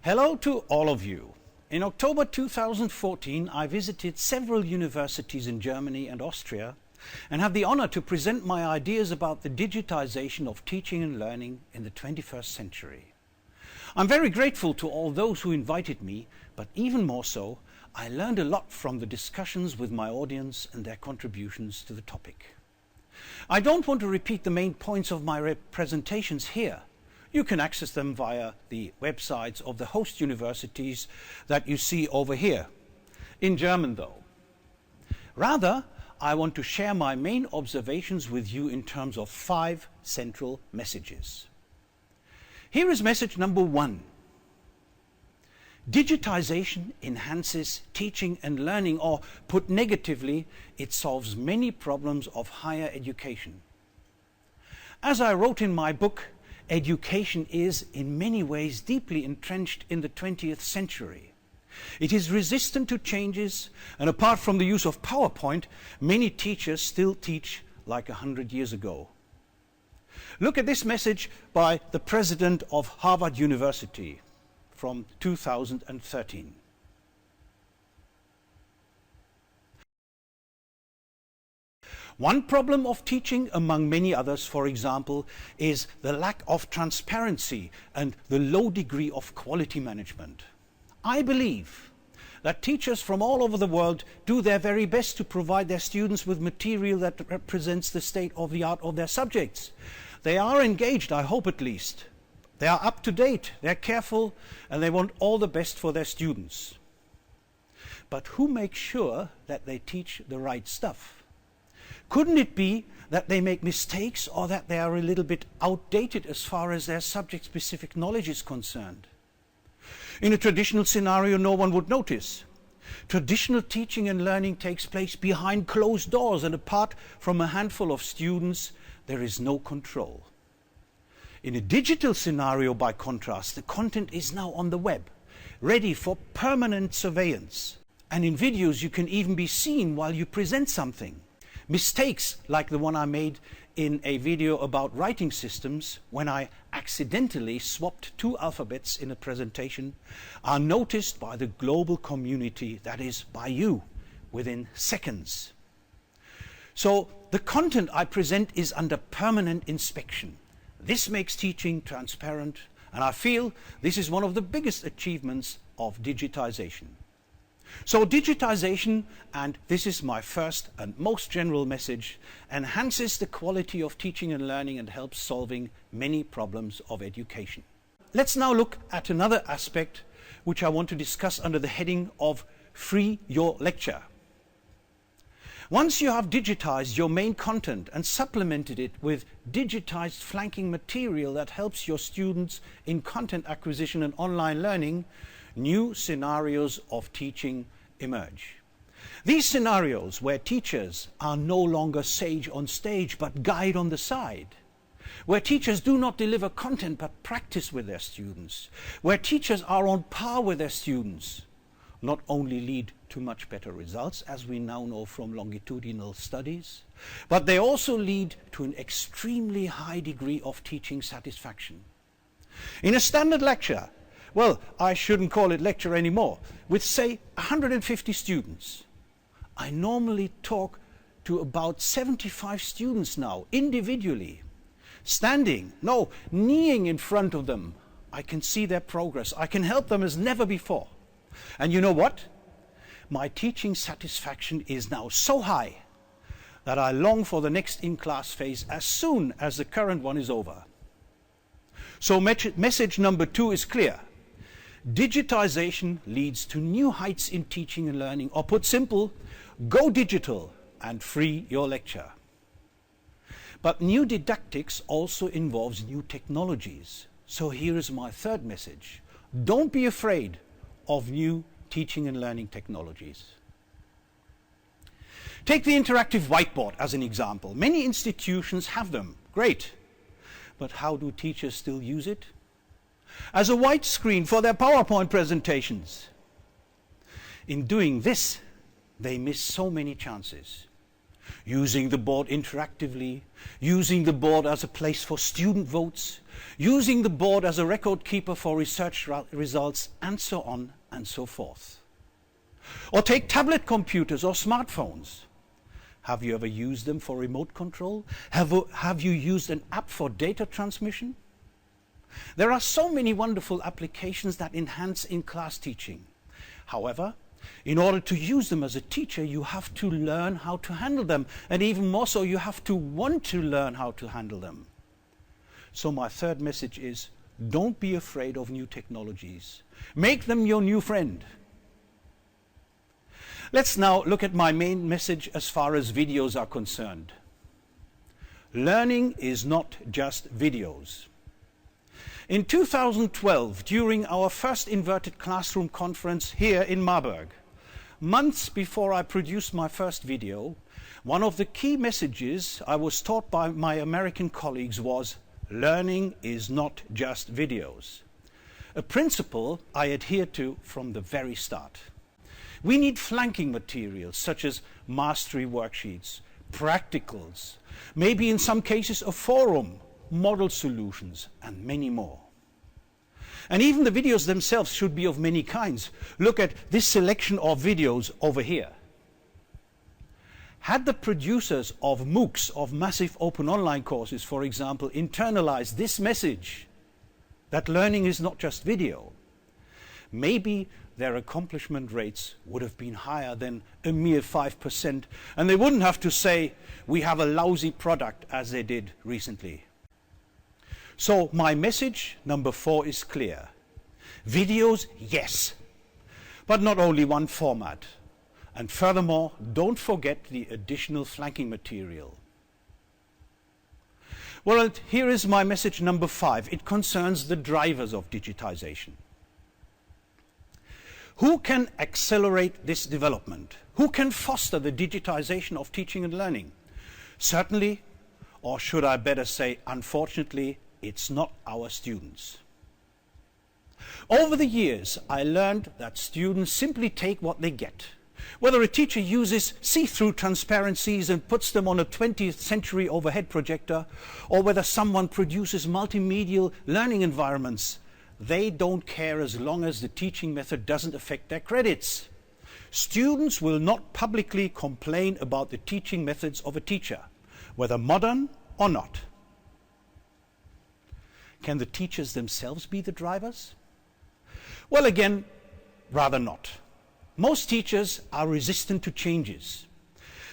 Hello to all of you. In October 2014, I visited several universities in Germany and Austria and have the honor to present my ideas about the digitization of teaching and learning in the 21st century. I'm very grateful to all those who invited me, but even more so, I learned a lot from the discussions with my audience and their contributions to the topic. I don't want to repeat the main points of my presentations here. You can access them via the websites of the host universities that you see over here, in German though. Rather, I want to share my main observations with you in terms of 5 central messages. Here is message number 1. Digitization enhances teaching and learning, or put negatively, it solves many problems of higher education. As I wrote in my book, education is in many ways deeply entrenched in the 20th century. It is resistant to changes, and apart from the use of PowerPoint, many teachers still teach like 100 years ago. Look at this message by the president of Harvard University from 2013. One problem of teaching, among many others, for example, is the lack of transparency and the low degree of quality management. I believe that teachers from all over the world do their very best to provide their students with material that represents the state of the art of their subjects. They are engaged, I hope at least. They are up to date, they're careful, and they want all the best for their students. But who makes sure that they teach the right stuff? Couldn't it be that they make mistakes, or that they are a little bit outdated as far as their subject-specific knowledge is concerned? In a traditional scenario, no one would notice. Traditional teaching and learning takes place behind closed doors, and apart from a handful of students, there is no control. In a digital scenario, by contrast, the content is now on the web, ready for permanent surveillance. And in videos, you can even be seen while you present something. Mistakes like the one I made in a video about writing systems, when I accidentally swapped 2 alphabets in a presentation, are noticed by the global community, that is, by you, within seconds. So the content I present is under permanent inspection. This makes teaching transparent, and I feel this is one of the biggest achievements of digitization. So digitization, and this is my first and most general message, enhances the quality of teaching and learning and helps solving many problems of education. Let's now look at another aspect which I want to discuss under the heading of Free Your Lecture. Once you have digitized your main content and supplemented it with digitized flanking material that helps your students in content acquisition and online learning, new scenarios of teaching emerge. These scenarios, where teachers are no longer sage on stage but guide on the side, where teachers do not deliver content but practice with their students, where teachers are on par with their students, not only lead to much better results, as we now know from longitudinal studies, but they also lead to an extremely high degree of teaching satisfaction. In a standard lecture, well, I shouldn't call it lecture anymore, with say 150 students, I normally talk to about 75 students now, individually, standing, no, kneeling in front of them. I can see their progress. I can help them as never before. And you know what? My teaching satisfaction is now so high that I long for the next in-class phase as soon as the current one is over. So message number 2 is clear. Digitization leads to new heights in teaching and learning, or put simple, go digital and free your lecture. But new didactics also involves new technologies. So here is my third message. Don't be afraid of new teaching and learning technologies. Take the interactive whiteboard as an example. Many institutions have them. Great. But how do teachers still use it? As a white screen for their PowerPoint presentations. In doing this, they miss so many chances. Using the board interactively, using the board as a place for student votes, using the board as a record keeper for research results, and so on and so forth. Or take tablet computers or smartphones. Have you ever used them for remote control? Have you used an app for data transmission? There are so many wonderful applications that enhance in-class teaching. However, in order to use them as a teacher, you have to learn how to handle them, and even more so, you have to want to learn how to handle them. So my third message is, don't be afraid of new technologies. Make them your new friend. Let's now look at my main message as far as videos are concerned. Learning is not just videos. In 2012, during our first inverted classroom conference here in Marburg, months before I produced my first video, one of the key messages I was taught by my American colleagues was, learning is not just videos. A principle I adhered to from the very start. We need flanking materials such as mastery worksheets, practicals, maybe in some cases a forum, model solutions, and many more. And even the videos themselves should be of many kinds. Look at this selection of videos over here. Had the producers of MOOCs, of massive open online courses, for example, internalized this message, that learning is not just video, maybe their accomplishment rates would have been higher than a mere 5%, and they wouldn't have to say, we have a lousy product, as they did recently. So my message number 4 is clear. Videos, yes, but not only one format. And furthermore, don't forget the additional flanking material. Well, here is my message number 5. It concerns the drivers of digitization. Who can accelerate this development? Who can foster the digitization of teaching and learning? Certainly, or should I better say, unfortunately, it's not our students. Over the years, I learned that students simply take what they get. Whether a teacher uses see-through transparencies and puts them on a 20th century overhead projector, or whether someone produces multimedia learning environments, they don't care as long as the teaching method doesn't affect their credits. Students will not publicly complain about the teaching methods of a teacher, whether modern or not. Can the teachers themselves be the drivers? Well, again, rather not. Most teachers are resistant to changes.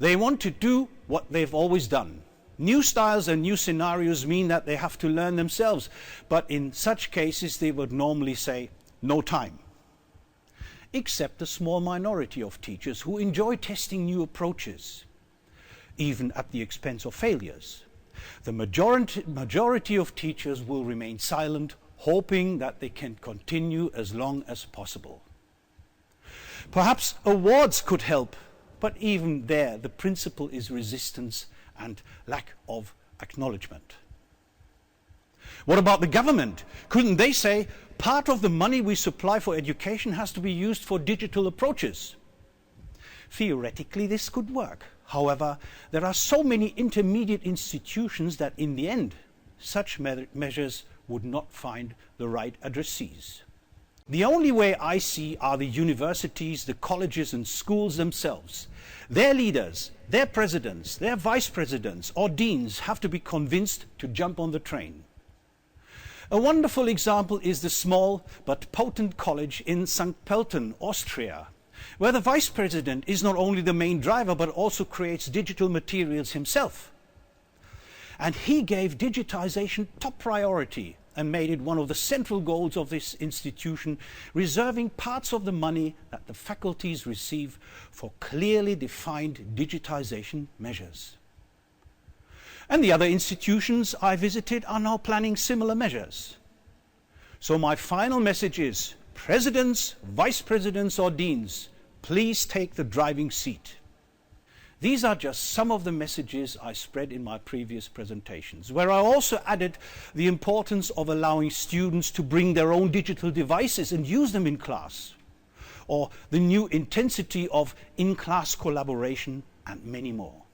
They want to do what they've always done. New styles and new scenarios mean that they have to learn themselves, but in such cases they would normally say, no time. Except a small minority of teachers who enjoy testing new approaches, even at the expense of failures. The majority of teachers will remain silent, hoping that they can continue as long as possible. Perhaps awards could help, but even there the principle is resistance and lack of acknowledgement. What about the government? Couldn't they say, part of the money we supply for education has to be used for digital approaches? Theoretically, this could work. However, there are so many intermediate institutions that in the end, such measures would not find the right addressees. The only way I see are the universities, the colleges and schools themselves. Their leaders, their presidents, their vice presidents or deans have to be convinced to jump on the train. A wonderful example is the small but potent college in St. Pölten, Austria, where the vice president is not only the main driver but also creates digital materials himself. And he gave digitization top priority and made it one of the central goals of this institution, reserving parts of the money that the faculties receive for clearly defined digitization measures. And the other institutions I visited are now planning similar measures. So my final message is, presidents, vice presidents or deans, please take the driving seat. These are just some of the messages I spread in my previous presentations, where I also added the importance of allowing students to bring their own digital devices and use them in class, or the new intensity of in-class collaboration, and many more.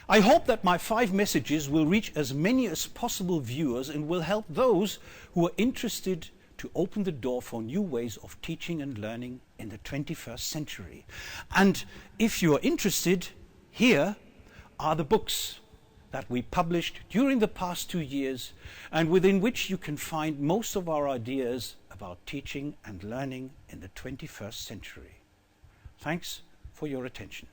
I hope that my 5 messages will reach as many as possible viewers and will help those who are interested to open the door for new ways of teaching and learning in the 21st century. And if you are interested, here are the books that we published during the past 2 years and within which you can find most of our ideas about teaching and learning in the 21st century. Thanks for your attention.